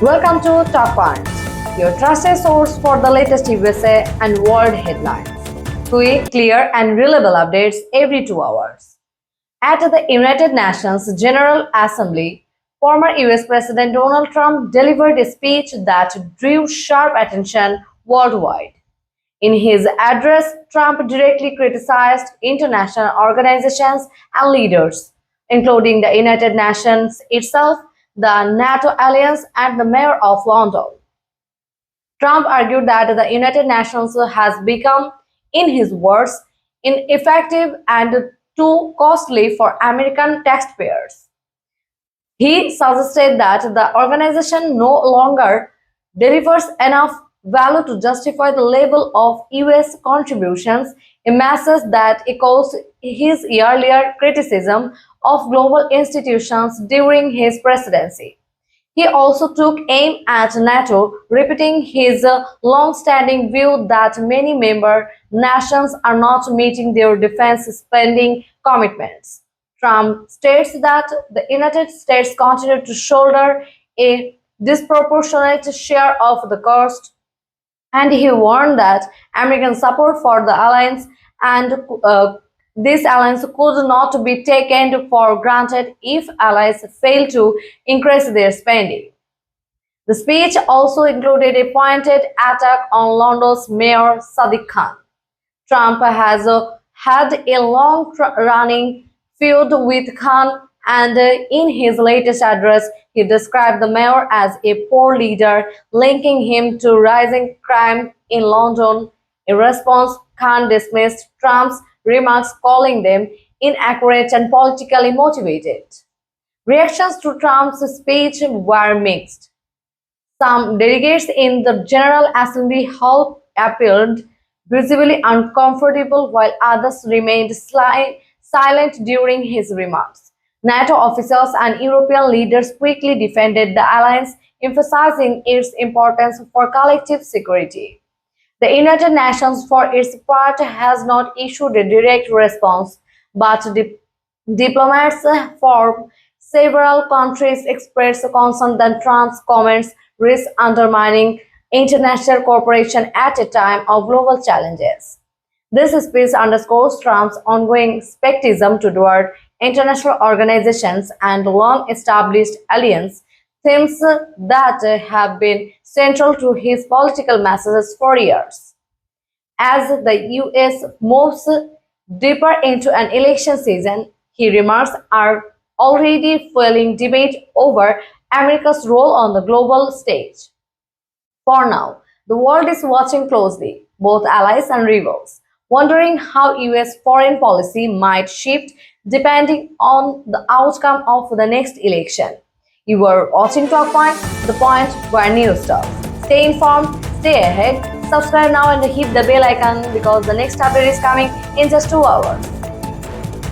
Welcome to Talkpoint, your trusted source for the latest USA and world headlines. Quick, clear, and reliable updates every 2 hours. At the United Nations General Assembly, former US President Donald Trump delivered a speech that drew sharp attention worldwide. In his address, Trump directly criticized international organizations and leaders, including the United Nations itself, the NATO alliance, and the Mayor of London. Trump argued that the United Nations has become, in his words, ineffective and too costly for American taxpayers. He suggested that the organization no longer delivers enough value to justify the level of US contributions, a message that echoes his earlier criticism of global institutions during his presidency. He also took aim at NATO, repeating his long-standing view that many member nations are not meeting their defense spending commitments. Trump states that the United States continue to shoulder a disproportionate share of the cost, and he warned that American support for the alliance and this alliance could not be taken for granted if allies fail to increase their spending. The speech also included a pointed attack on London's Mayor Sadiq Khan. Trump has had a long-running feud with Khan, and in his latest address, he described the mayor as a poor leader, linking him to rising crime in London. In response, Khan dismissed Trump's remarks, calling them inaccurate and politically motivated. Reactions to Trump's speech were mixed. Some delegates in the General Assembly Hall appeared visibly uncomfortable, while others remained silent during his remarks. NATO officials and European leaders quickly defended the alliance, emphasizing its importance for collective security. The United Nations, for its part, has not issued a direct response, but diplomats from several countries expressed concern that Trump's comments risk undermining international cooperation at a time of global challenges. This speech underscores Trump's ongoing skepticism toward international organizations and long-established alliances, themes that have been central to his political messages for years. As the US moves deeper into an election season, his remarks are already fueling debate over America's role on the global stage. For now, the world is watching closely, both allies and rivals, wondering how US foreign policy might shift depending on the outcome of the next election. You are watching Talkpoint, the point where news talks. Stay informed, stay ahead, subscribe now and hit the bell icon because the next update is coming in just 2 hours.